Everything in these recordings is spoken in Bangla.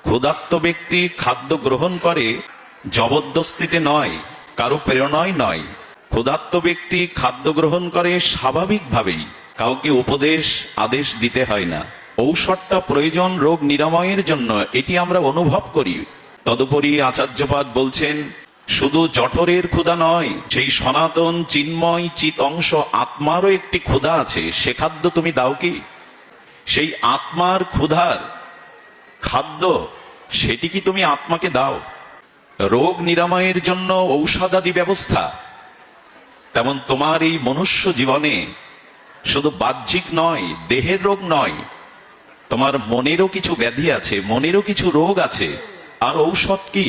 ক্ষুধার্ত ব্যক্তি খাদ্য গ্রহণ করে জবরদস্তিতে নয়, কারো প্রেরণায় নয়। ক্ষুধার্ত ব্যক্তি খাদ্য গ্রহণ করে স্বাভাবিকভাবেই, কাউকে উপদেশ আদেশ দিতে হয় না। ঔষধটা প্রয়োজন রোগ নিরাময়ের জন্য, এটি আমরা অনুভব করি। তদুপরি আচার্যপাদ বলছেন, শুধু জঠরের ক্ষুধা নয়, সেই সনাতন চিন্ময় চিত অংশ আত্মারও একটি ক্ষুধা আছে, সে খাদ্য তুমি দাও কি? সেই আত্মার ক্ষুধার খাদ্য সেটি কি তুমি আত্মাকে দাও? রোগ নিরাময়ের জন্য ঔষধাদি ব্যবস্থা, তেমন তোমার এই মনুষ্য জীবনে শুধু বাহ্যিক নয়, দেহের রোগ নয়, তোমার মনেরও কিছু ব্যাধি আছে, মনেরও কিছু রোগ আছে। আর ঔষধ কি?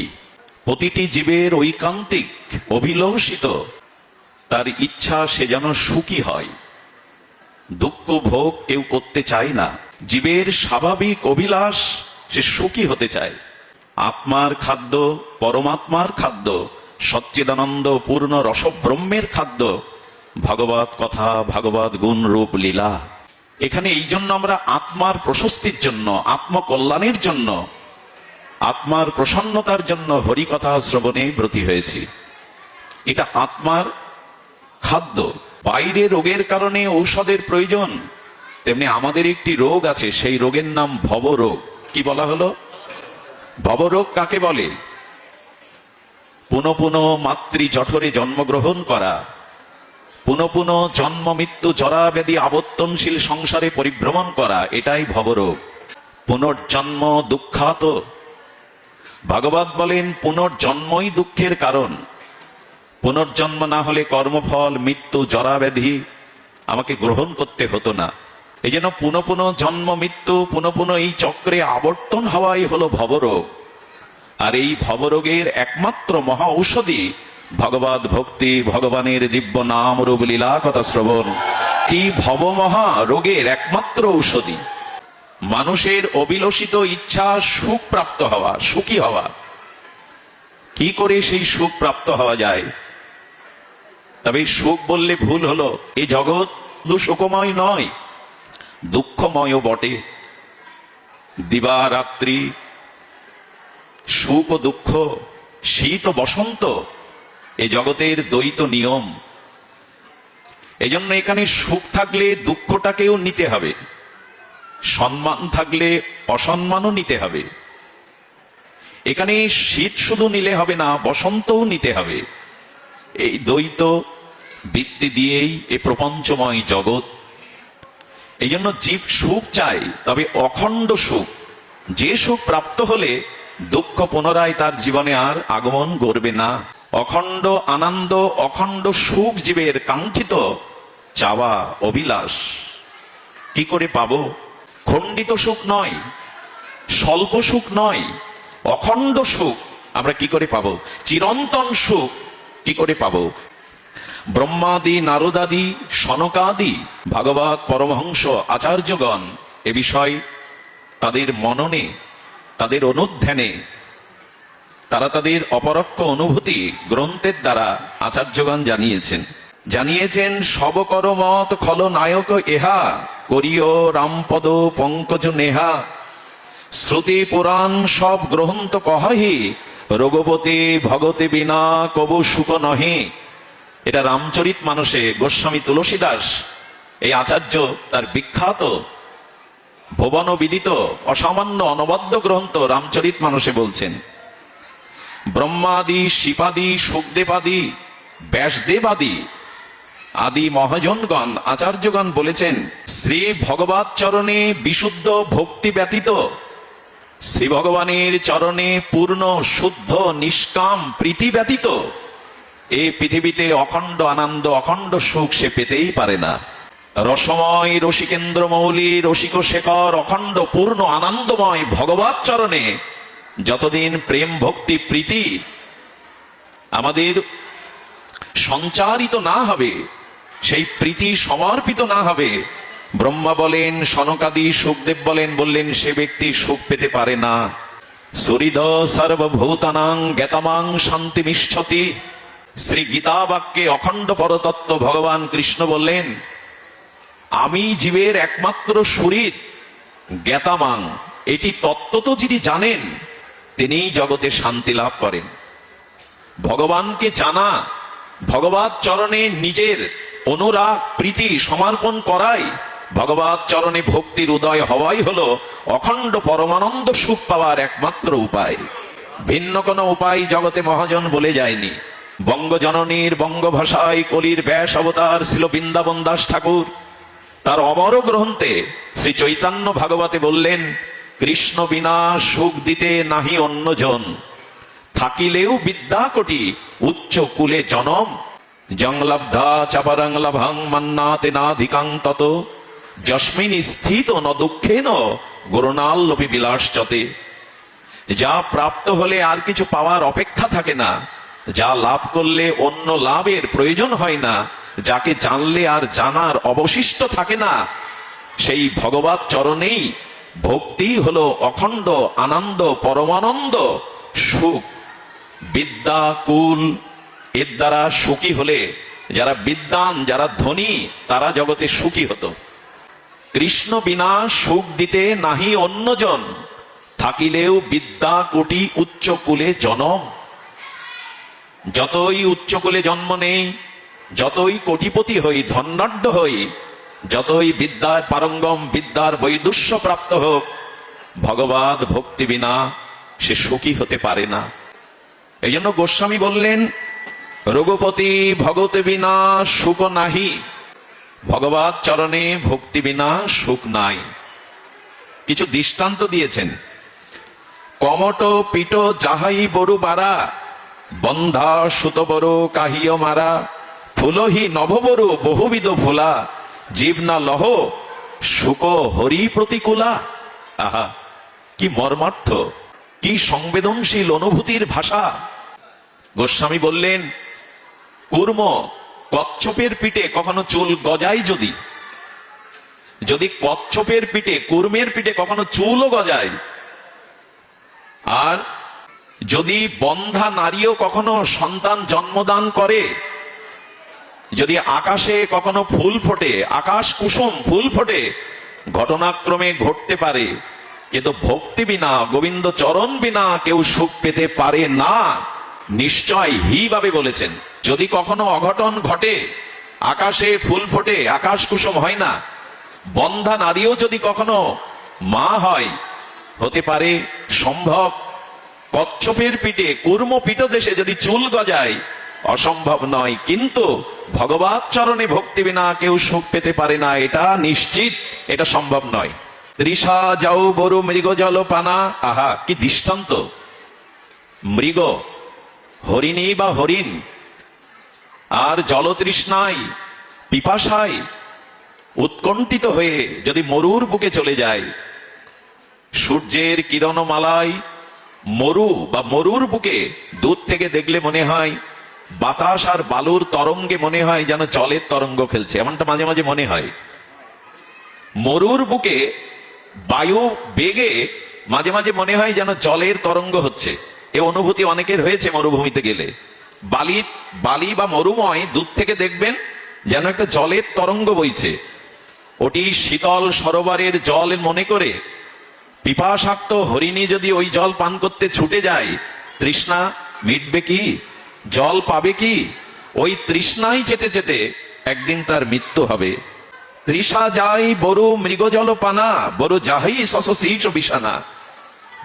প্রতিটি জীবের ঐকান্তিক অভিলষিত তার ইচ্ছা সে যেন সুখী হয়। দুঃখ ভোগ কেউ করতে চায় না। জীবের স্বাভাবিক অভিলাষ সে সুখী হতে চায়। আত্মার খাদ্য, পরমাত্মার খাদ্য, সচ্চিদানন্দ পূর্ণ রসব্রহ্মের খাদ্য ভগবত কথা, ভগবত গুণ রূপ লীলা। এখানে এই জন্য আমরা আত্মার প্রশস্তির জন্য, আত্মকল্যাণের জন্য, আত্মার প্রসন্নতার জন্য হরিকথা শ্রবণে ব্রতী হয়েছি। এটা আত্মার খাদ্য। বাইরে রোগের কারণে ঔষধের প্রয়োজন, তেমনি আমাদের একটি রোগ আছে, সেই রোগের নাম ভবরোগ। কি বলা হলো? ভবরোগ কাকে বলে? পুনঃ পুনঃ মাতৃ জঠরে জন্মগ্রহণ করা, পুনঃ পুনঃ জন্ম মৃত্যু জরাব্যাধি আবর্তনশীল সংসারে পরিভ্রমণ করা, এটাই ভবরোগ। পুনর্জন্ম দুঃখাত। ভাগবত বলেন পুনর্জন্মই দুঃখের কারণ। পুনর্জন্ম না হলে কর্মফল, মৃত্যু, জরাব্যাধি আমাকে গ্রহণ করতে হতো না। এই জন্য পুনঃ পুনঃ জন্ম মৃত্যু, পুনঃ পুনঃ এই চক্রে আবর্তন হওয়াই হলো ভবরোগ। আর এই ভবরোগের একমাত্র মহা ঔষধি ভগবত ভক্তি, ভগবানের দিব্য নাম রূপ লীলা কথা শ্রবণ। এই ভবমহা রোগের একমাত্র ঔষধি মানুষের অভিলষিত ইচ্ছা সুখ প্রাপ্ত হওয়া, সুখী হওয়া। কি করে সেই সুখ প্রাপ্ত হওয়া যায়? তবে সুখ বললে ভুল হলো, এই জগৎ সুখময় নয়, দুঃখময়ও বটে। দিবারাত্রি, সুখ ও দুঃখ, শীত ও বসন্ত, এই জগতের দ্বৈত নিয়ম। এজন্য এখানে সুখ থাকলে দুঃখটাকেও নিতে হবে, সম্মান থাকলে অসম্মানও নিতে হবে। এখানে শীত শুধু নিলে হবে না, বসন্তও নিতে হবে। এই দ্বৈত বৃত্তি দিয়েই এই প্রপঞ্চময় জগৎ। এই জন্য জীব সুখ চায়, তবে অখণ্ড সুখ। যে সুখ প্রাপ্ত হলে দুঃখ পুনরায় তার জীবনে আর আগমন করবে না। অখণ্ড আনন্দ, অখণ্ড সুখ জীবের কাঙ্ক্ষিত চাওয়া, অভিলাষ। কি করে পাবো? খণ্ডিত সুখ নয়, স্বল্প সুখ নয়, অখণ্ড সুখ আমরা কি করে পাবো? চিরন্তন সুখ কি করে পাবো? ব্রহ্মাদি, নারদাদি, সনকাদি ভাগবত পরমহংস আচার্যগণ এ বিষয় তাদের মননে, তাদের অনুধ্যানে, তারা তাদের অপরোক্ষ অনুভূতি গ্রন্থের দ্বারা আচার্যগণ জানিয়েছেন সবকর মত খল নায়ক এহা, করিও রামপদ পঙ্কজ নেহা। শ্রুতি পুরাণ সব গ্রন্থ কহাহি, রঘুপতি ভগতে বিনা কবু সুখ নহে। এটা রামচরিত মানসে গোস্বামী তুলসীদাস, এই আচার্য তার বিখ্যাত ভুবন বিদিত অসামান্য অনবদ্য গ্রন্থ রামচরিত মানসে বলছেন, ব্রহ্মাদি, শিবাদি, সুখদেবাদি, ব্যাসদেবাদি আদি মহাজনগণ, আচার্যগণ বলেছেন, শ্রী ভগবত চরণে বিশুদ্ধ ভক্তি ব্যতীত, শ্রী ভগবানের চরণে পূর্ণ শুদ্ধ নিষ্কাম প্রীতি ব্যতীত এই পৃথিবীতে অখণ্ড আনন্দ, অখণ্ড সুখ সে পেতেই পারে না। রসময় রসিকেন্দ্র মৌলি রসিক শেখর অখণ্ড পূর্ণ আনন্দময় ভগবত চরণে যতদিন প্রেম ভক্তি প্রীতি আমাদের সঞ্চারিত না হবে, সেই প্রীতি সমর্পিত না হবে, ব্রহ্মা বলেন, সনকাদি, সুখদেব বললেন সে ব্যক্তি সুখ পেতে পারে না। সুহৃদ সর্বভূতানাং জ্ঞাতমাং শান্তিমিচ্ছতি। শ্রী গীতা বাক্যে অখণ্ড পরতত্ত্ব ভগবান কৃষ্ণ বললেন, আমি জীবের একমাত্র সুহৃদ, জ্ঞাতামাং। এটি তত্ত্ব তো যিনি জানেন তিনিই জগতে শান্তি লাভ করেন। ভগবানকে জানা, ভগবত চরণে নিজের অনুরাগ প্রীতি সমর্পণ করাই, ভগবত চরণে ভক্তির উদয় হওয়াই হলো অখণ্ড পরমানন্দ সুখ পাওয়ার একমাত্র উপায়। ভিন্ন কোনো উপায় জগতে মহাজন বলে যায়নি। বঙ্গজননীর বঙ্গভাষায় কলির ব্যাস অবতার ছিল বৃন্দাবন দাস ঠাকুর তার অমর গ্রন্থে শ্রী চৈতন্য ভাগবতে বললেন, কৃষ্ণ বিনা সুখ দিতে নাহি অন্যজন, থাকিলেও বিদ্যা কোটি উচ্চ কুলে জনম, জংলব্ধা চাপারং লভং মান্নাতে নাধিকাং তত, যস্মিন স্থিত ন দুঃখেন গুরুণাল্লপি বিলাসচতে। যা প্রাপ্ত হলে আর কিছু পাওয়ার অপেক্ষা থাকে না, যা লাভ করলে অন্য লাভের প্রয়োজন হয় না, যাকে জানলে আর জানার অবশিষ্ট থাকে না, সেই ভগবত চরণেই ভক্তি হলো অখণ্ড আনন্দ পরমানন্দ সুখ। বিদ্যা কুল এর দ্বারা সুখী হলে যারা বিদ্বান, যারা ধনী, তারা জগতে সুখী হতো। কৃষ্ণ বিনা সুখ দিতে নাহি অন্যজন, থাকিলেও বিদ্যা কোটি উচ্চ কুলে জনম। যতই উচ্চ কুলে জন্ম নেই, যতই কোটিপতি হই, ধনাঢ্য হই, যতই বিদ্যার পারঙ্গম, বিদ্যার বৈদুষ্য প্রাপ্ত হোক, ভগবত ভক্তি বিনা সে সুখী হতে পারে না। এই জন্য গোস্বামী বললেন, রঘুপতি ভগত বিনা সুখ নাহি, ভগবত চরণে ভক্তি বিনা সুখ নাই। কিছু দৃষ্টান্ত দিয়েছেন। কমট পিট যাহাই বরু বারা, বন্ধা সুত বড় কাহিও মারা, ফুলহি নভবরু বহুবিধ ফুলা, জীব না লহ সুখ হরি প্রতিকূলা। আহা, কি মর্মার্থ, কি সংবেদনশীল অনুভূতির ভাষা। গোস্বামী বললেন, কুর্ম কচ্ছপের পিঠে কখনো চুল গজায়, যদি কচ্ছপের পিঠে, কুর্মের পিঠে কখনো চুলও গজায়, আর যদি বন্ধা নারীও কখনো সন্তান জন্মদান করে, যদি আকাশে কখনো ফুল ফোটে, আকাশ কুসুম ফুল ফোটে, ঘটনাক্রমে ঘটতে পারে, কিন্তু ভক্তি বিনা, গোবিন্দ চরণ বিনা কেউ সুখ পেতে পারে না। নিশ্চয় হি ভাবে বলেছেন, যদি কখনো অঘটন ঘটে, আকাশে ফুল ফোটে, আকাশ কুসুম হয় না, বন্ধা নারীও যদি কখনো মা হয়, হতে পারে, সম্ভব। কচ্ছপের পিঠে, কুর্ম পিঠ দেশে যদি চুল গজায়, অসম্ভব নয়। কিন্তু ভগবত চরণে ভক্তি বিনা কেউ সুখ পেতে পারে না, এটা নিশ্চিত, এটা সম্ভব নয়। তৃষা যাও বরু মৃগ জল পানা। আহা, কি দৃষ্টান্ত! মৃগ, হরিণী বা হরিণ, আর জলতৃষ্ণায় পিপাসায় উৎকণ্ঠিত হয়ে যদি মরুর বুকে চলে যায়, সূর্যের কিরণমালায় মরু বা মরুর বুকে দূর থেকে দেখলে মনে হয় বাতাস আর বালুর তরঙ্গে মনে হয় যেন জলের তরঙ্গ খেলছে, এমনটা মাঝে মাঝে মনে হয়। মরুর বুকে বায়ু বেগে মাঝে মাঝে মনে হয় যেন জলের তরঙ্গ হচ্ছে। এ অনুভূতি অনেকের হয়েছে মরুভূমিতে গেলে। বালি বা মরুময় দূর থেকে দেখবেন যেন একটা জলের তরঙ্গ বইছে। ওটি শীতল সরোবরের জল মনে করে পিপাসাক্ত হরিণী যদি ওই জল পান করতে ছুটে যায়, তৃষ্ণা মিটবে কি? জল পাবে কি? ওই তৃষ্ণাই যেতে যেতে একদিন তার মৃত্যু হবে। তৃষা যাই বড় মৃগ জল পানা, বড় যাহাই শশীষ বিছানা।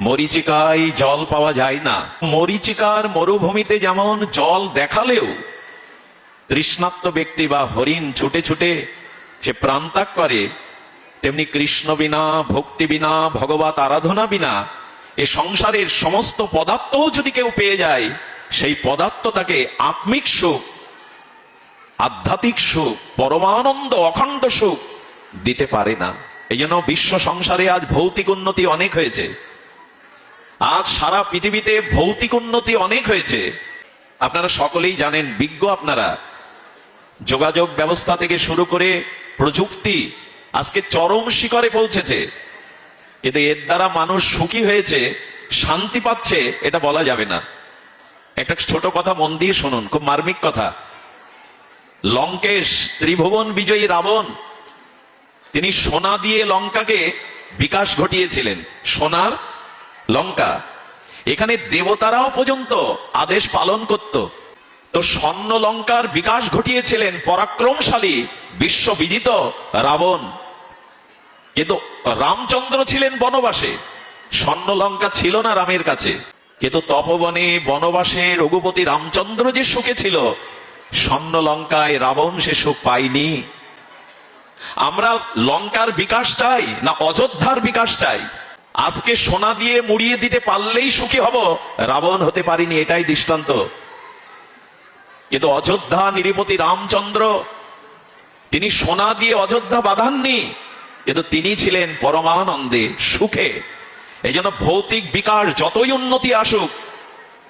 মরিচিকায় জল পাওয়া যায় না। মরিচিকার মরুভূমিতে যেমন জল দেখালেও তৃষ্ণার্ত ব্যক্তি বা হরিণ ছুটে ছুটে সে প্রাণত্যাগ করে, তেমনি কৃষ্ণ বিনা, ভক্তি বিনা, ভগবত আরাধনা বিনা এ সংসারের সমস্ত পদার্থ যদি কেউ পেয়ে যায়, সেই পদার্থ তাকে আত্মিক সুখ, আধ্যাত্মিক সুখ, পরমানন্দ, অখণ্ড সুখ দিতে পারে না। এই জন্য বিশ্ব সংসারে আজ ভৌতিক উন্নতি অনেক হয়েছে। আজ সারা পৃথিবীতে ভৌতিক উন্নতি অনেক হয়েছে। আপনারা সকলেই জানেন, বিজ্ঞ আপনারা, যোগাযোগ ব্যবস্থা থেকে শুরু করে প্রযুক্তি আজকে চরম শিখরে পৌঁছেছে। কিন্তু এর দ্বারা মানুষ সুখী হয়েছে, শান্তি পাচ্ছে, এটা বলা যাবে না। একটা ছোট কথা মন দিয়ে শুনুন, খুব মার্মিক কথা। লঙ্কেশ, ত্রিভুবন বিজয়ী রাবণ, তিনি সোনা দিয়ে লঙ্কাকে বিকাশ ঘটিয়েছিলেন। সোনার লঙ্কা, এখানে দেবতারাও পর্যন্ত আদেশ পালন করত। তো স্বর্ণ লঙ্কার বিকাশ ঘটিয়েছিলেন পরাক্রমশালী বিশ্ববিজিত রাবণ। কিন্তু রামচন্দ্র ছিলেন বনবাসে, স্বর্ণ লঙ্কা ছিল না রামের কাছে। কিন্তু তপবনে বনবাসে রঘুপতি রামচন্দ্র যে সুখে ছিল, স্বর্ণ লঙ্কায় রাবণ সে সুখ পায়নি। আমরা লঙ্কার বিকাশ চাই না অযোধ্যার বিকাশ চাই? আজকে সোনা দিয়ে মুড়িয়ে দিতে পারলেই সুখী হব, রাবণ হতে পারিনি, এটাই দৃষ্টান্ত। কিন্তু অযোধ্যা নিরীপতি রামচন্দ্র, তিনি সোনা দিয়ে অযোধ্যা বাঁধাননি, কিন্তু তিনি ছিলেন পরমানন্দে সুখে। এই জন্য ভৌতিক বিকাশ যতই উন্নতি আসুক,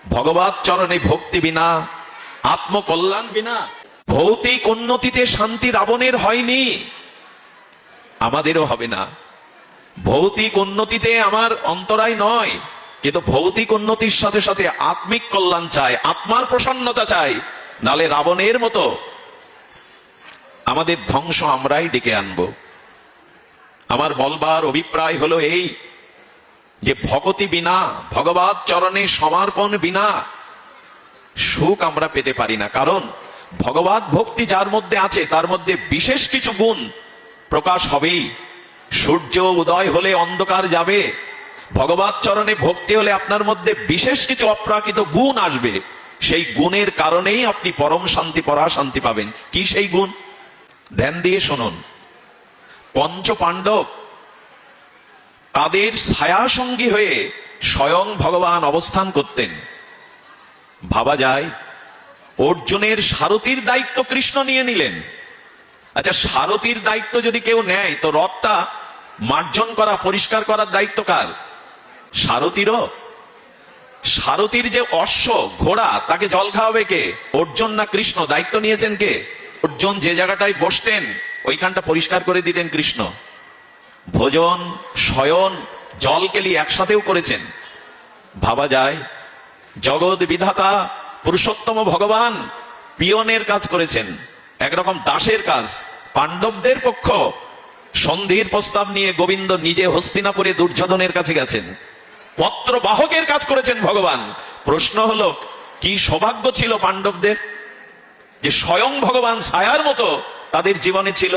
ভগবত চরণে ভক্তি বিনা, আত্মকল্যাণ বিনা, ভৌতিক উন্নতিতে শান্তি রাবণের হয়নি, আমাদেরও হবে না। ভৌতিক উন্নতিতে আমার অন্তরায় নয়, কিন্তু ভৌতিক উন্নতির সাথে সাথে আত্মিক কল্যাণ চাই, আত্মার প্রসন্নতা চাই। নালে রাবণের মতো আমাদের ধ্বংস আমরাই ডেকে আনব। আমার বলবার অভিপ্রায় হলো এই, যে ভগতি বিনা, ভগবত চরণে সমর্পণ বিনা সুখ আমরা পেতে পারি না। কারণ ভগবত ভক্তি যার মধ্যে আছে, তার মধ্যে বিশেষ কিছু গুণ প্রকাশ হবেই। সূর্য উদয় হলে অন্ধকার যাবে, ভগবত চরণে ভক্তি হলে আপনার মধ্যে বিশেষ কিছু অপ্রাকৃত গুণ আসবে। সেই গুণের কারণেই আপনি পরম শান্তি, পরা শান্তি পাবেন। কি সেই গুণ? ধ্যান দিয়ে শুনুন। পঞ্চ পাণ্ডব, তাদের ছায়া সঙ্গী হয়ে স্বয়ং ভগবান অবস্থান করতেন। ভাবা যায়, অর্জুনের সারথীর দায়িত্ব কৃষ্ণ নিয়ে নিলেন। আচ্ছা, সারথীর দায়িত্ব যদি কেউ নেয়, তো রথটা মার্জন করা, পরিষ্কার করার দায়িত্ব কার? সারথীরও। সারথীর যে অশ্ব, ঘোড়া, তাকে জল খাওয়াবে কে? অর্জুন না কৃষ্ণ? দায়িত্ব নিয়েছেন কে? অর্জুন যে জায়গাটায় বসতেন ওইখানটা পরিষ্কার করে দিতেন কৃষ্ণ। ভোজন, শয়ন, জল কেলি একসাথেও করেছেন। ভাবা যায়, জগৎ বিধাতা পুরুষোত্তম ভগবান পিয়নের কাজ করেছেন, একরকম দাসের কাজ। পাণ্ডবদের পক্ষ সন্ধির প্রস্তাব নিয়ে গোবিন্দ নিজে হস্তিনাপুরে দুর্যোধনের কাছে গেছেন, পত্র বাহকের কাজ করেছেন ভগবান। প্রশ্ন হলো, কি সৌভাগ্য ছিল পাণ্ডবদের যে স্বয়ং ভগবান ছায়ার মতো তাদের জীবনে ছিল।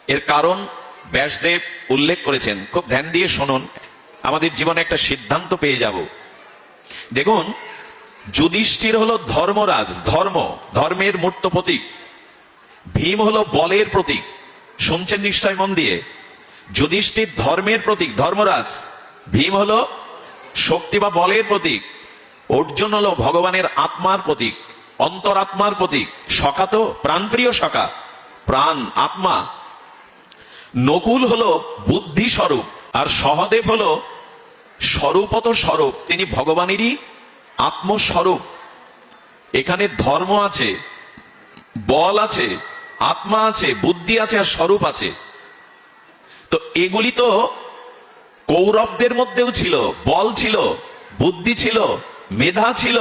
এর কারণ ব্যাসদেব উল্লেখ করেছেন। খুব ধ্যান দিয়ে শুনুন, আমাদের জীবনে একটা সিদ্ধান্ত পেয়ে যাব। দেখুন, যুধিষ্ঠির হলো ধর্মরাজ, ধর্মের মূর্ত প্রতীক। ভীম হলো বলের প্রতীক। শুনছেন নিশ্চয় মন দিয়ে? যুধিষ্ঠির ধর্মের প্রতীক, ধর্মরাজ। ভীম হলো শক্তি বা বলের প্রতীক। অর্জুন হলো ভগবানের আত্মার প্রতীক, অন্তরাত্মার প্রতীক। সখা তো প্রাণপ্রিয় সখা, প্রাণ, আত্মা। নকুল হলো বুদ্ধি স্বরূপ, আর সহদেব হলো স্বরূপত স্বরূপ, তিনি ভগবানেরই আত্মস্বরূপ। এখানে ধর্ম আছে, বল আছে, আত্মা আছে, বুদ্ধি আছে, আর স্বরূপ আছে। তো এগুলি তো কৌরবদের মধ্যেও ছিল। বল ছিল, বুদ্ধি ছিল, মেধা ছিল।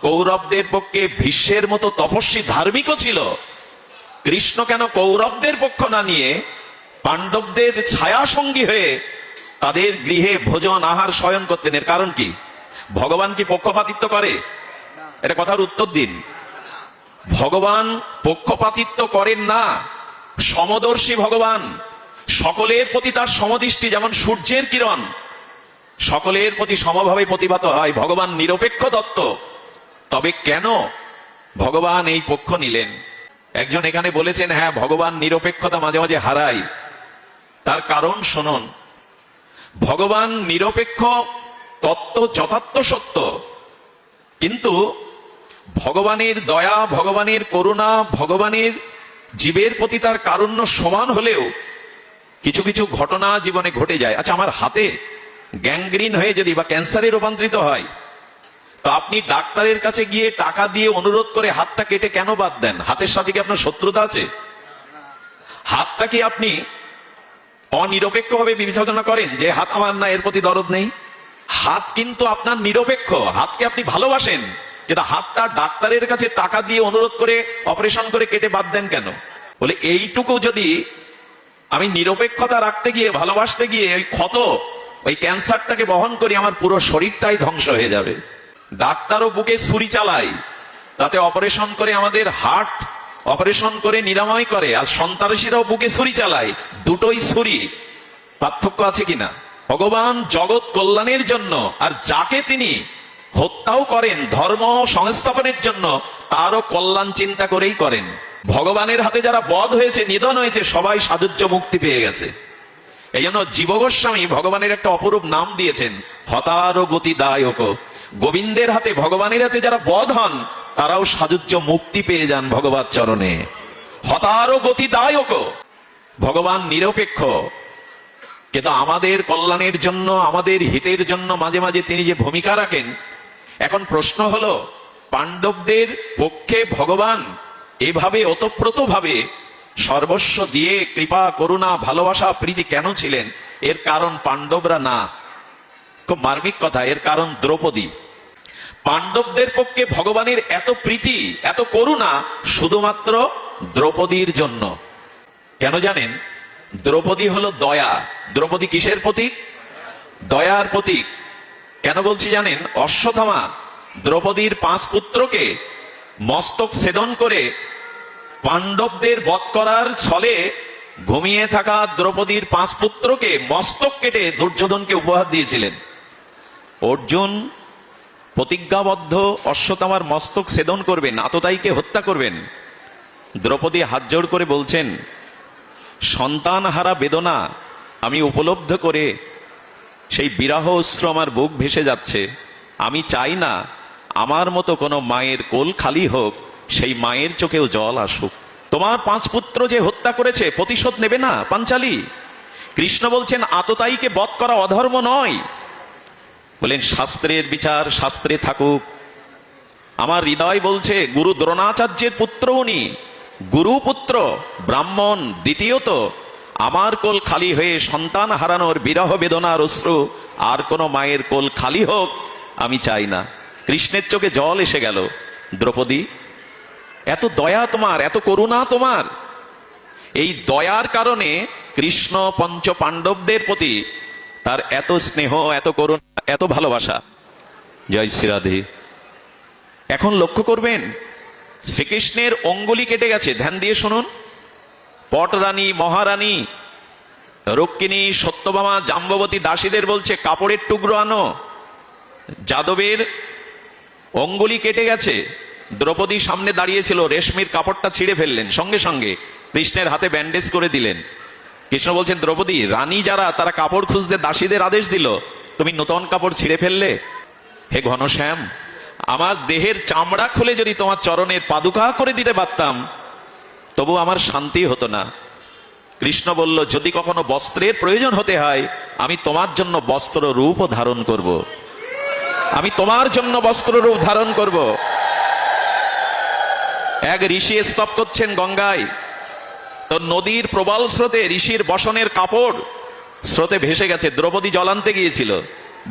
কৌরবদের পক্ষে ভীষ্মের মতো তপস্বী ধার্মিকও ছিল। কৃষ্ণ কেন কৌরবদের পক্ষ না নিয়ে পাণ্ডবদের ছায়া সঙ্গী হয়ে তাদের গৃহে ভোজন, আহার, শয়ন করতেন? এর কারণ কি? ভগবান কি পক্ষপাতিত্ব করে? এটা কথার উত্তর দিন। ভগবান পক্ষপাতিত্ব করেন না, সমদর্শী ভগবান। সকলের প্রতি তার সমদৃষ্টি, যেমন সূর্যের কিরণ সকলের প্রতি সমভাবে প্রতিভাত হয়। ভগবান নিরপেক্ষ তত্ত্ব। তবে কেন ভগবান এই পক্ষ নিলেন? একজন এখানে বলেছেন, হ্যাঁ, ভগবান নিরপেক্ষতা মাঝে মাঝে হারায়। তার কারণ শুনুন। ভগবান নিরপেক্ষ তত্ত্ব যথার্থ সত্য, কিন্তু ভগবানের দয়া, ভগবানের করুণা, ভগবানের জীবের প্রতি তার কারুণ্য সমান হলেও কিছু কিছু ঘটনা জীবনে ঘটে যায়। আচ্ছা, আমার হাতে গ্যাংগ্রিন হয়ে যদি বা ক্যান্সারে রূপান্তরিত হয়, তো আপনি ডাক্তারের কাছে গিয়ে টাকা দিয়ে অনুরোধ করে হাতটা কেটে কেন বাদ দেন? হাতের সাথে কি আপনার শত্রুতা আছে? হাতটা কি আপনি অনিরপেক্ষভাবে বিবেচনা করেন যে হাত আমার না, এর প্রতি দরদ নেই? হাত কিন্তু আপনার নিরপেক্ষ, হাতকে আপনি ভালোবাসেন, কিন্তু হাতটা ডাক্তারের কাছে টাকা দিয়ে অনুরোধ করে অপারেশন করে কেটে বাদ দেন কেন? বলে এইটুকু যদি আমি নিরপেক্ষতা রাখতে গিয়ে, ভালোবাসতে গিয়ে ওই ক্ষত ওই ক্যান্সারটাকে বহন করি, আমার পুরো শরীরটাই ধ্বংস হয়ে যাবে। ডাক্তারও বুকে ছুরি চালায়, তাতে অপারেশন করে আমাদের হার্ট অপারেশন করে নিরাময় করে, আর সন্ত্রাসীরাও বুকে ছুরি চালায়, দুটোই ছুরি। পার্থক্য আছে কিনা? ভগবান জগৎ কল্যাণের জন্য, আর যাকে তিনি হত্যাও করেন ধর্ম সংস্থাপনের জন্য, তারও কল্যাণ চিন্তা করেই করেন। ভগবানের হাতে যারা বধ হয়েছে, নিধন হয়েছে, সবাই সাযুজ্য মুক্তি পেয়ে গেছে। এই জন্য জীব গোস্বামী ভগবানের একটা অপরূপ নাম দিয়েছেন, হতার গতি দায়ক। গোবিন্দের হাতে, ভগবানের হাতে যারা বধ হন, তারাও সাযুজ্য মুক্তি পেয়ে যান ভগবত চরণে। হতার গতি দায়ক। ভগবান নিরপেক্ষ, কিন্তু আমাদের কল্যাণের জন্য, আমাদের হিতের জন্য মাঝে মাঝে তিনি যে ভূমিকা রাখেন। এখন প্রশ্ন হলো, পাণ্ডবদের পক্ষে ভগবান এভাবে ওতপ্রোত ভাবে সর্বস্ব দিয়ে কৃপা করুণা ভালোবাসা প্রীতি কেন ছিলেন? এর কারণ পাণ্ডবরা না। খুব মার্মিক কথা, এর কারণ দ্রৌপদী। পাণ্ডবদের পক্ষে ভগবানের এত প্রীতি এত করুণা শুধুমাত্র দ্রৌপদীর জন্য। কেন জানেন? দ্রৌপদী হলো দয়া। দ্রৌপদী কিসের প্রতীক? দয়ার প্রতীক। কেন বলছি জানেন? অশ্বত্থামা দ্রৌপদীর 5 পুত্রকে মস্তক ছেদন করে পাণ্ডবদের বধ করার ছলে ঘুমিয়ে থাকা দ্রৌপদীর 5 পুত্রকে মস্তক কেটে দুর্যোধনকে উপহার দিয়েছিলেন। অর্জুন প্রতিজ্ঞাবদ্ধ অশ্বত্থামার মস্তক ছেদন করবেন, আততায়ীকে হত্যা করবেন। দ্রৌপদী হাত জোড় করে বলছেন, সন্তান হারা বেদনা আমি উপলব্ধ করে সেই বিরহ অশ্রু আমার বুক ভেসে যাচ্ছে। আমি চাই না আমার মতো কোনো মায়ের কোল খালি হোক, সেই মায়ের চোখেও জল আসুক। তোমার 5 পুত্র যে হত্যা করেছে প্রতিশোধ নেবে না পাঞ্চালী? কৃষ্ণ বলছেন আততায়ীকে বধ করা অধর্ম নয়। বলেন শাস্ত্রের বিচার শাস্ত্রে থাকুক। আমার হৃদয় বলছে গুরু দ্রোণাচার্যের পুত্র উনি, গুরুপুত্র ব্রাহ্মণ। দ্বিতীয়ত আমার কোল খালি হয়ে সন্তান হারানোর বিরহ বেদনার অশ্রু আর কোনো মায়ের কোল খালি হোক আমি চাই না। কৃষ্ণের চোখে জল এসে গেল। দ্রৌপদী, এত দয়া তোমার, এত করুণা তোমার। এই দয়ার কারণে কৃষ্ণ পঞ্চ পাণ্ডবদের প্রতি তার এত স্নেহ, এত করুণা, এত ভালোবাসা। জয় শ্রী রাধে। এখন লক্ষ্য করবেন, শ্রীকৃষ্ণের অঙ্গুলি কেটে গেছে। ধ্যান দিয়ে শুনুন। পটরানী, মহারানী, রুক্মিণী, সত্যভামা, জাম্ববতী দাসীদের বলছে কাপড়ের টুকরো আনো। যাদবের অঙ্গুলি কেটে গেছে। দ্রৌপদী সামনে দাঁড়িয়েছিল, রেশমির কাপড়টা ছিঁড়ে ফেললেন, সঙ্গে সঙ্গে কৃষ্ণের হাতে ব্যান্ডেজ করে দিলেন। কৃষ্ণ বলছেন দ্রৌপদী, রানী যারা তারা কাপড় খুঁজতে দাসীদের আদেশ দিল, তুমি নতুন কাপড় ছিঁড়ে ফেললে। হে ঘনশ্যাম, আমার দেহের চামড়া খুলে যদি তোমার চরণের পাদুকা করে দিতে পারতাম তবু আমার শান্তি হতো না। কৃষ্ণ বলল, যদি কখনো বস্ত্রের প্রয়োজন হতে হয় আমি তোমার জন্য বস্ত্র রূপ ধারণ করব। আমি তোমার জন্য বস্ত্র রূপ ধারণ করব। এক ঋষি স্তব করছেন গঙ্গায়, তো নদীর প্রবল স্রোতে ঋষির বসনের কাপড় স্রোতে ভেসে গেছে। দ্রৌপদী জল আনতে গিয়েছিল,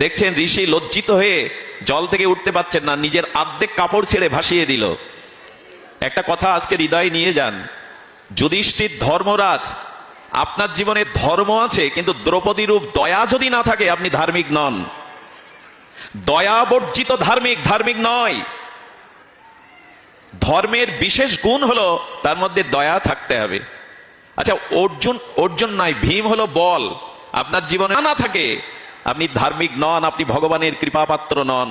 দেখছেন ঋষি লজ্জিত হয়ে জল থেকে উঠতে পারছেন না, নিজের অর্ধেক কাপড় ছেড়ে ভাসিয়ে দিল। একটা কথা আজকে হৃদয়ে নিয়ে যান, যুধিষ্ঠির ধর্মরাজ, আপনার জীবনে ধর্ম আছে কিন্তু দ্রৌপদী রূপ দয়া যদি না থাকে আপনি ধার্মিক নন। দয়া বর্জিত ধার্মিক, ধার্মিক নয়। ধর্মের বিশেষ গুণ হলো তার মধ্যে দয়া থাকতে হবে। আচ্ছা, অর্জুন নয়, ভীম হলো বল। আপনার জীবনে না থাকে আপনি ধার্মিক নন, আপনি ভগবানের কৃপাপাত্র নন।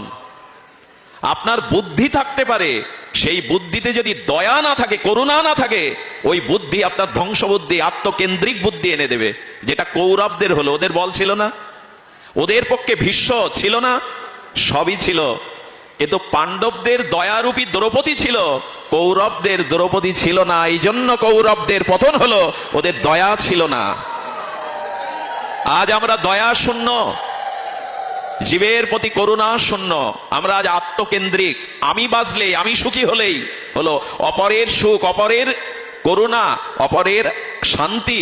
আপনার বুদ্ধি থাকতে পারে, সেই বুদ্ধিতে যদি দয়া না থাকে, করুণা না থাকে, ওই বুদ্ধি আপনার ধ্বংস বুদ্ধি, আত্মকেন্দ্রিক বুদ্ধি এনে দেবে। যেটা কৌরবদের হলো, ওদের বল ছিল না, ওদের পক্ষে ভীষ্ম ছিল না, সবই ছিল। কিন্তু পাণ্ডবদের দয়ারূপী দ্রৌপদী ছিল, কৌরবদের দ্রৌপদী ছিল না। এই জন্য কৌরবদের পতন হলো, ওদের দয়া ছিল না। আজ আমরা দয়া শূন্য, জীবের প্রতি করুণা শূন্য। আমরা আজ আত্মকেন্দ্রিক। আমি বাঁচলে, আমি সুখী হলেই হলো। অপরের সুখ, অপরের করুণা, অপরের শান্তি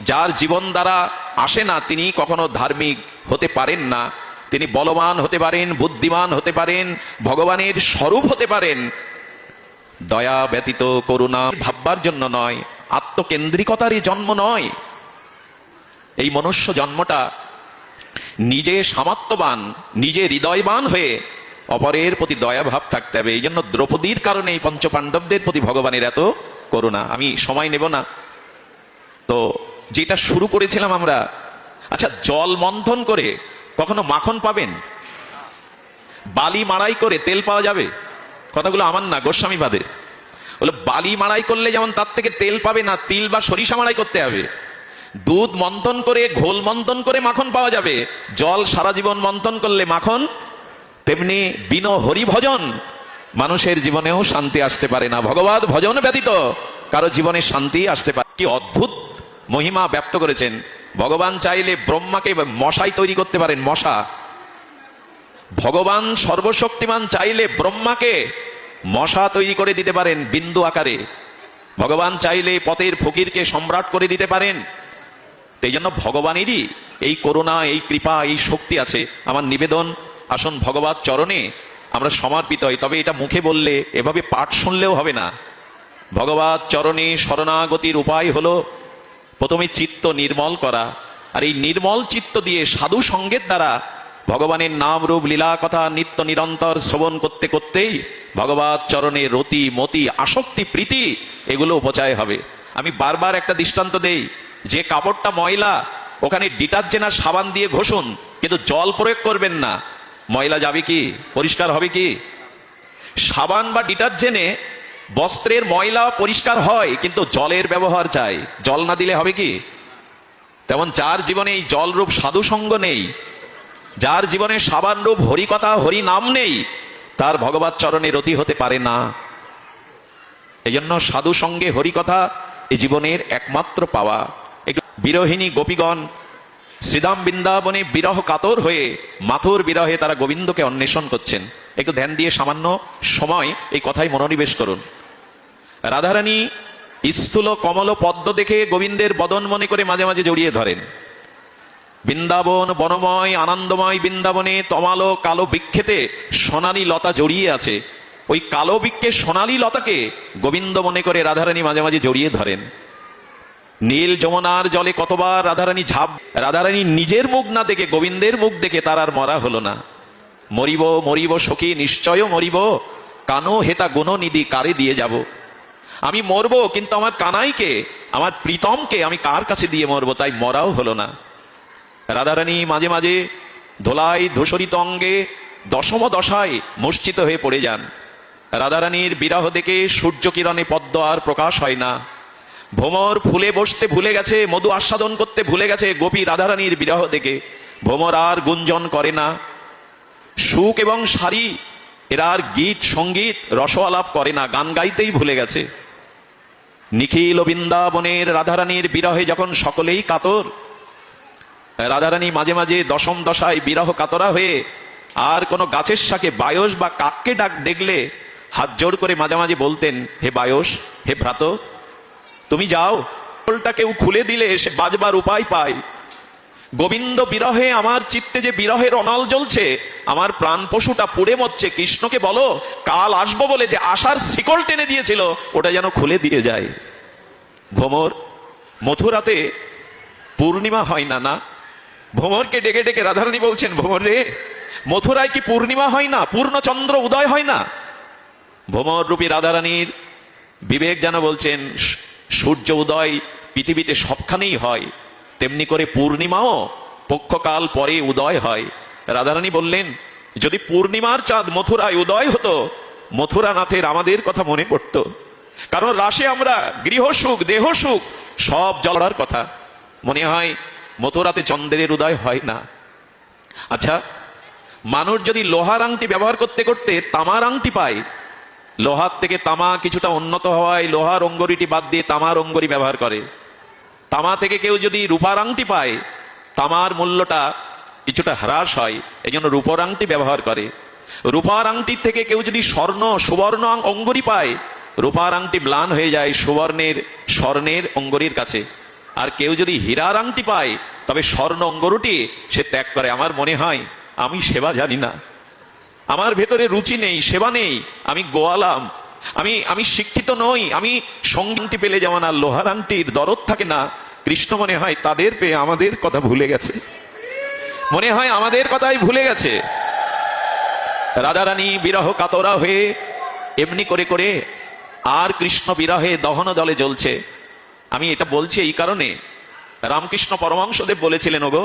যার জীবন দ্বারা আসে না, তিনি কখনো ধার্মিক হতে পারেন না। তিনি বলবান হতে পারেন, বুদ্ধিমান হতে পারেন, ভগবানের স্বরূপ হতে পারেন। দয়া ব্যতীত করুণা ভাববার জন্য নয়, আত্মকেন্দ্রিকতারই জন্ম নয়। এই মনুষ্য জন্মটা নিজে সামর্থ্যবান, নিজে হৃদয়বান হয়ে অপরের প্রতি দয়াভাব থাকতে হবে। এই জন্য দ্রৌপদীর কারণে এই পঞ্চপাণ্ডবদের প্রতি ভগবানের এত করুণা। আমি সময় নেব না। তো যেটা শুরু করেছিলাম আমরা, আচ্ছা, জল মন্থন করে কখনো মাখন পাবেন? বালি মাড়াই করে তেল পাওয়া যাবে? কথাগুলো আমার না, গোস্বামীবাদের। বলে বালি মাড়াই করলে যেমন তার থেকে তেল পাবে না, তিল বা সরিষা মাড়াই করতে হবে। দুধ মন্থন করে, ঘোল মন্থন করে মাখন পাওয়া যাবে। জল সারা জীবন মন্থন করলে মাখন, তেমনি বিন হরি ভজন মানুষের জীবনেও শান্তি আসতে পারে না। ভগবত ভজন ব্যতীত কারো জীবনে শান্তি আসতে পারে। কি অদ্ভুত মহিমা ব্যক্ত করেছেন। ভগবান চাইলে ব্রহ্মাকে মশাই তৈরি করতে পারেন, মশা। ভগবান সর্বশক্তিমান চাইলে ব্রহ্মাকে মশা তৈরি করে দিতে পারেন বিন্দু আকারে। ভগবান চাইলে পথের ফকিরকে সম্রাট করে দিতে পারেন। এই জন্য ভগবানেরই এই করুণা, এই কৃপা, এই শক্তি আছে। আমার নিবেদন, আসুন ভগবত চরণে আমরা সমর্পিত হই। তবে এটা মুখে বললে, এভাবে পাঠ শুনলেও হবে না। ভগবত চরণে শরণাগতির উপায় হলো প্রথমে চিত্ত নির্মল করা। আর এই নির্মল চিত্ত দিয়ে সাধু সঙ্গের দ্বারা ভগবানের নাম রূপ লীলা কথা নিত্য নিরন্তর শ্রবণ করতে করতেই ভগবত চরণে রতি মতি আসক্তি প্রীতি এগুলো উপচয় হবে। আমি বারবার একটা দৃষ্টান্ত দেই, যে কাপড়টা ময়লা ওখানে ডিটারজেন্ট আর সাবান দিয়ে ঘষুন, কিন্তু জল প্রয়োগ করবেন না, ময়লা যাবে কি? পরিষ্কার হবে কি? সাবান বা ডিটারজেন্টে বস্ত্রের ময়লা পরিষ্কার হয়, কিন্তু জলের ব্যবহার চাই। জল না দিলে হবে কি? তেমন যার জীবনে এই জলরূপ সাধু সঙ্গ নেই, যার জীবনে সাবান রূপ হরিকথা হরি নাম নেই, তার ভগবত চরণে রতি হতে পারে না। এই জন্য সাধু সঙ্গে হরিকথা এই জীবনের একমাত্র পাওয়া। বিরহিণী গোপীগণ শ্রীধাম বৃন্দাবনে বিরহ কাতর হয়ে মাথুর বিরহে তারা গোবিন্দকে অন্বেষণ করছেন। একটু ধ্যান দিয়ে সামান্য সময় এই কথায় মনোনিবেশ করুন। রাধারানী স্থূল কমল পদ্ম দেখে গোবিন্দের বদন মনে করে মাঝে মাঝে জড়িয়ে ধরেন। বৃন্দাবন বনময় আনন্দময় বৃন্দাবনে তমালো কালো বৃক্ষেতে সোনালী লতা জড়িয়ে আছে। ওই কালো বৃক্ষের সোনালী লতাকে গোবিন্দ মনে করে রাধারানী মাঝে মাঝে জড়িয়ে ধরেন। নীল যমুনার জলে কতবার রাধারানী ঝাঁপ। রাধারানী নিজের মুখ না দেখে গোবিন্দের মুখ দেখে তার আর মরা হলো না। মরিব মরিব সখী নিশ্চয় মরিব, কানো হেতা গুণ নিধি কারে দিয়ে যাব। আমি মরবো, কিন্তু আমার কানাইকে, আমার প্রীতমকে আমি কার কাছে দিয়ে মরবো? তাই মরাও হলো না। রাধারানী মাঝে মাঝে ধোলাই ধূসরিত অঙ্গে দশম দশায় মূর্ছিত হয়ে পড়ে যান। রাধারানীর বিরহ দেখে সূর্য কিরণে পদ্ম আর প্রকাশ হয় না। ভ্রমর ফুলে বসতে ভুলে গেছে, মধু আস্বাদন করতে ভুলে গেছে গোপী রাধারানীর বিরহ দেখে। ভ্রমর আর গুঞ্জন করে না। সুখ এবং সারি এরা আর গীত সঙ্গীত রস আলাপ করে না, গান গাইতেই ভুলে গেছে। নিখিল বৃন্দাবনের রাধারানীর বিরহে যখন সকলেই কাতর, রাধারানী মাঝে মাঝে দশম দশায় বিরহ কাতরা হয়ে আর কোনো গাছের শাকে বায়স বা কাককে ডাক দেখলে হাত জোর করে মাঝে মাঝে বলতেন, হে বায়স, হে ভ্রাত, তুমি যাও, খোলটা কেউ খুলে দিলে সে বাজবার উপায় পায়। গোবিন্দ বিরহে আমার চিত্তে যে বিরহের অনল জ্বলছে, আমার প্রাণ পশুটা পুড়ে মরছে, কৃষ্ণকে বলো কাল আসবো বলে যে আশার শিকল টেনে দিয়েছিল ওটা যেন খুলে দিয়ে যায়। ভ্রমর মথুরাতে পূর্ণিমা হয় না, না? ভ্রমরকে ডেকে ডেকে রাধারানী বলছেন, ভ্রমর রে, মথুরায় কি পূর্ণিমা হয় না? পূর্ণচন্দ্র উদয় হয় না? ভ্রমর রূপী রাধারানীর বিবেক যেন বলছেন, সূর্য উদয় পৃথিবীতে সবখানেই হয়, তেমনি করে পূর্ণিমাও পক্ষকাল পরে উদয় হয়। রাধারানী বললেন, যদি পূর্ণিমার চাঁদ মথুরায় উদয় হতো, মথুরানাথের আমাদের কথা মনে পড়তো। কারণ রাশে আমরা গৃহসুখ দেহ সুখ সব জলার কথা মনে হয়, মথুরাতে চন্দ্রের উদয় হয় না। আচ্ছা, মানুষ যদি লোহার আংটি ব্যবহার করতে করতে তামার আংটি পায়, লোহার থেকে তামা কিছুটা উন্নত হওয়ায় লোহার অঙ্গরিটি বাদ দিয়ে তামার অঙ্গরি ব্যবহার করে। তামা থেকে কেউ যদি রূপার আংটি পায়, তামার মূল্যটা কিছুটা হ্রাস হয়, এই জন্য রূপর আংটি ব্যবহার করে। রূপার আংটির থেকে কেউ যদি সুবর্ণ অঙ্গরি পায়, রূপার আংটি ম্লান হয়ে যায় স্বর্ণের অঙ্গরির কাছে। আর কেউ যদি হীরার আংটি পায়, তবে স্বর্ণ অঙ্গরুটি সে ত্যাগ করে। আমার মনে হয় আমি সেবা জানি না, আমার ভেতরে রুচি নেই, সেবা নেই, আমি গোয়ালাম, আমি শিক্ষিত নই, আমি সঙ্গী পেলে যেমন আর লোহার আংটির দরদ থাকে না, কৃষ্ণ মনে হয় তাদের পেয়ে আমাদের কথা ভুলে গেছে। মনে হয় আমাদের কথাই ভুলে গেছে। রাধারানী বিরহ কাতরা হয়ে এমনি করে করে আর কৃষ্ণ বিরহে দহন দলে জ্বলছে। আমি এটা বলছি এই কারণে, রামকৃষ্ণ পরমহংসদেব বলেছিলেন, ওগো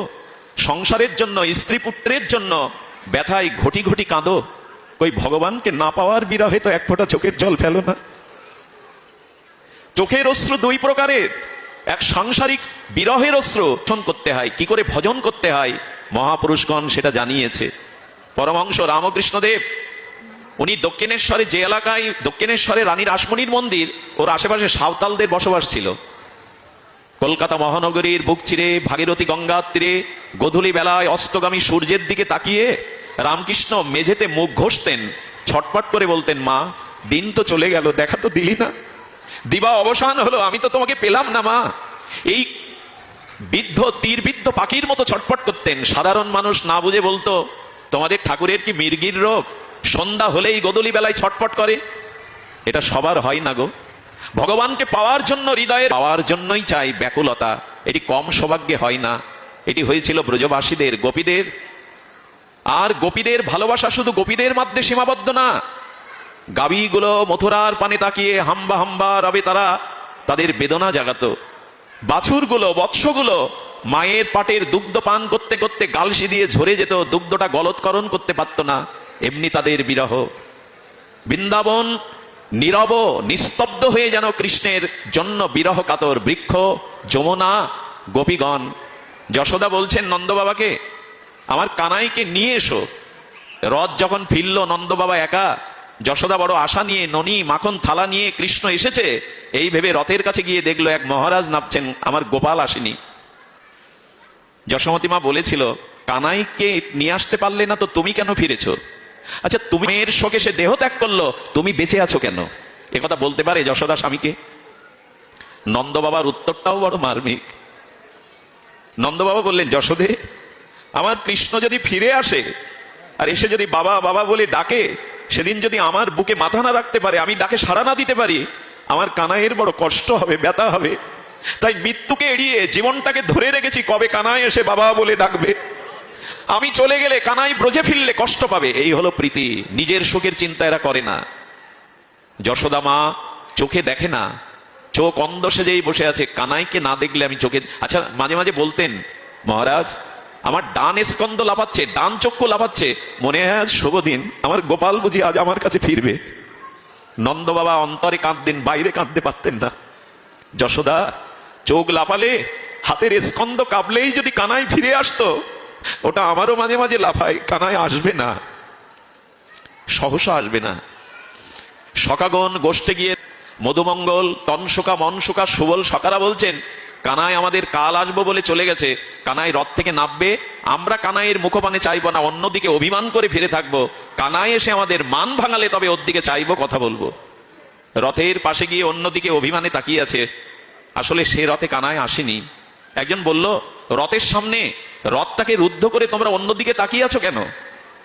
সংসারের জন্য, স্ত্রী পুত্রের জন্য ব্যথায় ঘটি ঘটি কাঁদো, কই ভগবানকে না পাওয়ার বিরহে তো এক ফোঁটা চোখের জল ফেলো না। চোখের অশ্রু দুই প্রকারের, এক সাংসারিক বিরহের অশ্রু ভজন করতে হয়, কি করে ভজন করতে হয় মহাপুরুষগণ সেটা জানিয়েছে। পরমহংস রামকৃষ্ণদেব উনি দক্ষিণেশ্বরে, যে এলাকায় দক্ষিণেশ্বরে রানী রাসমণির মন্দির, ওর আশেপাশে সাঁওতালদের বসবাস ছিল। কলকাতা মহানগরীর বুক চিরে ভাগীরথী গঙ্গার তীরে গোধূলি বেলায় অস্তগামী সূর্যের দিকে তাকিয়ে রামকৃষ্ণ মেঝেতে মুখ ঘষতেন, ছটপট করে বলতেন, মা দিন তো চলে গেল, দেখা তো দিলি না, দিবা অবসান হলো, আমি তো তোমাকে পেলাম না মা। এই বৃদ্ধ তীরবিদ্ধ পাখির মতো ছটপট করতেন। সাধারণ মানুষ না বুঝে বলতো, তোমাদের ঠাকুরের কি মির্গির রোগ, সন্ধ্যা হলেই গোধূলি বেলায় ছটপট করে? এটা সবার হয় না গো। ভগবানকে পাওয়ার জন্য, হৃদয়ে পাওয়ার জন্যই চাই ব্যাকুলতা, এটি কম সৌভাগ্যে হয় না। এটি হয়েছিল ব্রজবাসীদের, গোপীদের। আর গোপীদের ভালোবাসা শুধু গোপীদের মধ্যে সীমাবদ্ধ না। গাভীগুলো মথুরার পানে তাকিয়ে হাম্বা হাম্বা রবে তারা, তাদের বেদনা জাগাতো। বাছুরগুলো, বৎসগুলো মায়ের পাটের দুগ্ধ পান করতে করতে গালসি দিয়ে ঝরে যেত, দুগ্ধটা গলৎকরণ করতে পারত না, এমনি তাদের বিরহ। বৃন্দাবন নীরব নিস্তব্ধ হয়ে যেন কৃষ্ণের জন্য বিরহ কাতর। বৃক্ষ, যমুনা, গোপীগণ। যশোদা বলছেন নন্দ বাবাকে, আমার কানাইকে নিয়ে এসো। রথ যখন ফিরল নন্দ বাবা একা, যশোদা বড় আশা নিয়ে ননি মাখন থালা নিয়ে কৃষ্ণ এসেছে এই ভেবে রথের কাছে গিয়ে দেখলো এক মহারাজ নামছেন, আমার গোপাল আসেনি। যশোমতী মা বলেছিল, কানাইকে নিয়ে আসতে পারলে না তো তুমি কেন ফিরেছো? আচ্ছা, তুমি মেয়ের শোকে সে দেহ ত্যাগ করলো, তুমি বেঁচে আছো কেন? একথা বলতে পারে যশোদা স্বামীকে? নন্দ বাবার উত্তরটাও বড় মার্মিক। নন্দ বাবা বললেন, যশোদে, আমার কৃষ্ণ যদি ফিরে আসে আর এসে যদি বাবা বাবা বলে ডাকে, সেদিন যদি আমার বুকে মাথা না রাখতে পারে, আমি ডাকে সাড়া না দিতে পারি, আমার কানাইয়ের বড় কষ্ট হবে, ব্যথা হবে। তাই মৃত্যুকে এড়িয়ে জীবনটাকে ধরে রেখেছি, কবে কানাই এসে বাবা বলে ডাকবে। আমি চলে গেলে, কানাই ব্রজে ফিরলে কষ্ট পাবে। এই হলো প্রীতি। নিজের সুখের চিন্তা এরা করে না। যশোদা মা চোখে দেখে না, চোখ অন্ধ সেজেই বসে আছে, কানাইকে না দেখলে আমি চোখে। আচ্ছা, মাঝে মাঝে বলতেন, মহারাজ আমার ডান স্কন্দ লাফাচ্ছে, ডান চক্ষু লাফাচ্ছে, মনে হয় আজ শুভ দিন, আমার গোপাল বুঝি আজ আমার কাছে ফিরবে। নন্দ বাবা অন্তরে কাঁদতেন, বাইরে কাঁদতে পারতেন না। যশোদা চোখ লাফালে, হাতের স্কন্দ কাঁপলেই যদি কানাই ফিরে আসতো, ওটা আমারও মাঝে মাঝে লাফায়, কানাই আসবে না, সহসা আসবে না। সখাগণ গোষ্ঠে গিয়ে মধুমঙ্গল, তনসুকা, মনসুকা, সুবল সখারা বলছেন, কানাই আমাদের কাল আসবো বলে চলে গেছে, কানাই রথ থেকে নামবে, আমরা কানাইয়ের মুখপানে চাইবো না, অন্যদিকে অভিমান করে ফিরে থাকবো। কানাই এসে আমাদের মান ভাঙালে তবে ওর দিকে চাইবো, কথা বলবো। রথের পাশে গিয়ে অন্যদিকে অভিমানে তাকিয়ে আছে। আসলে সে রথে কানাই আসেনি। একজন বলল, রথের সামনে রথটাকে রুদ্ধ করে তোমরা অন্যদিকে তাকিয়ে আছো কেন?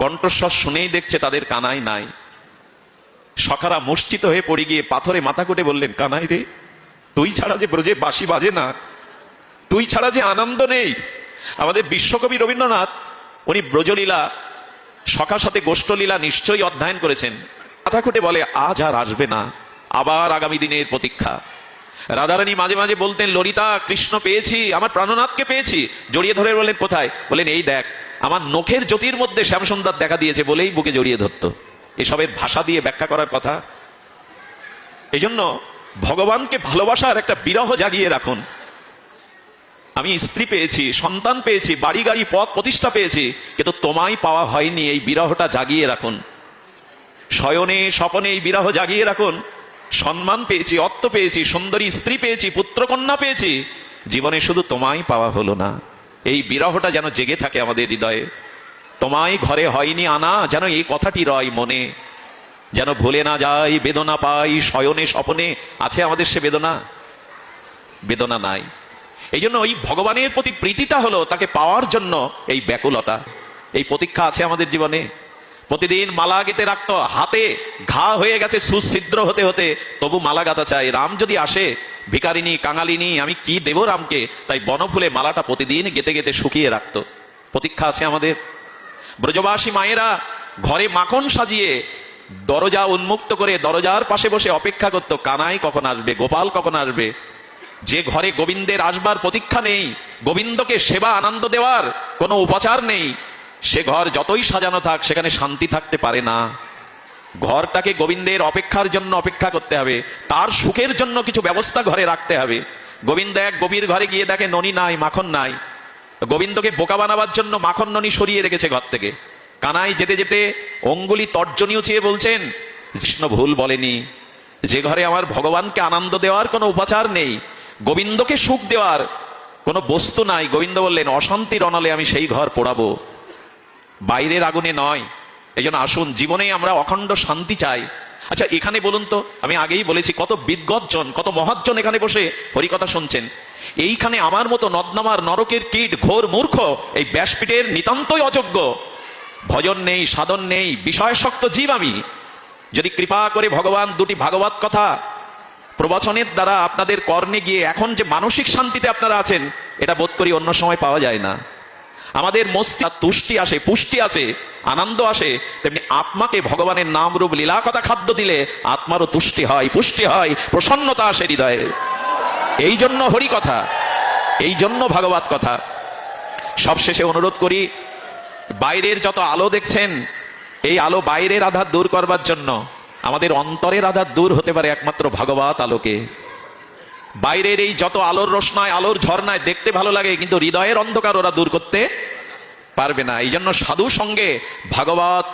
কণ্ঠস্বর শুনেই দেখছে তাদের কানাই নাই। সখারা মূর্ছিত হয়ে পড়ে গিয়ে পাথরে মাথা কুটে বললেন, কানাই রে, তুই ছাড়া যে ব্রজে বাঁশি বাজে না, তুই ছাড়া যে আনন্দ নেই। আমাদের বিশ্বকবি রবীন্দ্রনাথ, উনি ব্রজলীলা, সখার সাথে গোষ্ঠলীলা নিশ্চয়ই অধ্যয়ন করেছেন। মাথা কুটে বলে, আজ আর আসবে না, আবার আগামী দিনের প্রতীক্ষা। রাধারানী মাঝে মাঝে বলতেন, ললিতা কৃষ্ণ পেয়েছি, আমার প্রাণনাথকে পেয়েছি। জড়িয়ে ধরে বলেন, কোথায়? বলেন, এই দেখ, আমার নখের জ্যোতির মধ্যে শ্যামসুন্দর দেখা দিয়েছে, বলেই বুকে জড়িয়ে ধরত। এসবের ভাষা দিয়ে ব্যাখ্যা করার কথা। এই জন্য ভগবানকে ভালোবাসার একটা বিরহ জাগিয়ে রাখুন। আমি স্ত্রী পেয়েছি, সন্তান পেয়েছি, বাড়ি গাড়ি পদ প্রতিষ্ঠা পেয়েছি, কিন্তু তোমায় পাওয়া হয়নি, এই বিরহটা জাগিয়ে রাখুন। শয়নে স্বপনে এই বিরহ জাগিয়ে রাখুন। সম্মান পেয়েছি, অর্থ পেয়েছি, সুন্দরী স্ত্রী পেয়েছি, পুত্রকন্যা পেয়েছি, জীবনে শুধু তোমায় পাওয়া হলো না। এই বিরহটা যেন জেগে থাকে আমাদের হৃদয়ে। তোমায় ঘরে হয়নি আনা, যেন এই কথাটি রয় মনে, যেন ভুলে না যাই বেদনা পাই শয়নে স্বপনে। আছে আমাদের সে বেদনা? বেদনা নাই। এই জন্য ওই ভগবানের প্রতি প্রীতিটা হলো তাকে পাওয়ার জন্য এই ব্যাকুলতা, এই প্রতীক্ষা আছে আমাদের জীবনে। প্রতিদিন মালা গেতে রাখতো, হাতে ঘা হয়ে গেছে সুছিদ্র হতে হতে, তবু মালা গাঁথা চাই। রাম যদি আসে, ভিকারিনী কাঙালিনী, আমি কি দেব রামকে? তাই বনফুলে মালাটা প্রতিদিন গেতে গেতে শুকিয়ে রাখতো। প্রতীক্ষা আছে আমাদের। ব্রজবাসী মায়েরা ঘরে মাখন সাজিয়ে দরজা উন্মুক্ত করে দরজার পাশে বসে অপেক্ষা করত, কানাই কখন আসবে, গোপাল কখন আসবে। যে ঘরে গোবিন্দের আসবার প্রতীক্ষা নেই, গোবিন্দকে সেবা আনন্দ দেওয়ার কোনো উপাচার নেই, সে ঘর যতই সাজানো থাক সেখানে শান্তি থাকতে পারে না। ঘরটাকে গোবিন্দের অপেক্ষার জন্য অপেক্ষা করতে হবে, তার সুখের জন্য কিছু ব্যবস্থা ঘরে রাখতে হবে। গোবিন্দ এক গভীর ঘরে গিয়ে দেখে ননি নাই, মাখন নাই। গোবিন্দকে বোকা বানাবার জন্য মাখন ননি সরিয়ে রেখেছে ঘর থেকে। কানাই যেতে যেতে অঙ্গুলি তর্জনী উঁচিয়ে বলছেন, কৃষ্ণ ভুল বলেনি। যে ঘরে আমার ভগবানকে আনন্দ দেওয়ার কোনো উপাচার নেই, গোবিন্দকে সুখ দেওয়ার কোনো বস্তু নাই, গোবিন্দ বললেন অশান্তির অনলে আমি সেই ঘর পোড়াবো, বাইরের আগুনে নয়। এই জন্য আসুন, জীবনে আমরা অখণ্ড শান্তি চাই। আচ্ছা এখানে বলুন তো, আমি আগেই বলেছি কত বিদ্গতজন, কত মহাজন এখানে বসে হরিকথা শুনছেন। এইখানে আমার মতো নদনামার নরকের কীট, ঘোর মূর্খ, এই ব্যাসপীঠের নিতান্তই অযোগ্য, ভজন নেই, সাধন নেই, বিষয়শক্ত জীব আমি। যদি কৃপা করে ভগবান দুটি ভাগবত কথা প্রবচনের দ্বারা আপনাদের কর্ণে গিয়ে এখন যে মানসিক শান্তিতে আপনারা আছেন, এটা বোধ করি অন্য সময় পাওয়া যায় না। আমাদের মস্তিষ্ক তুষ্টি আসে, পুষ্টি আছে, আনন্দ আসে, তেমনি আত্মাকে ভগবানের নাম রূপ লীলা কথা খাদ্য দিলে আত্মারও তুষ্টি হয়, পুষ্টি হয়, প্রসন্নতা আসে হৃদয়ে। এই জন্য হরি কথা, এই জন্য ভাগবত কথা। সবশেষে অনুরোধ করি, বাইরের যত আলো দেখছেন, এই আলো বাইরের আধার দূর করবার জন্য, আমাদের অন্তরের আধার দূর হতে পারে একমাত্র ভাগবত আলোকে। বাইরের এই যত আলোর রোশনায়, আলোর ঝর্ণায় দেখতে ভালো লাগে, কিন্তু হৃদয়ের অন্ধকার ওরা দূর করতে পারবে না। এই জন্য সাধু সঙ্গে ভাগবত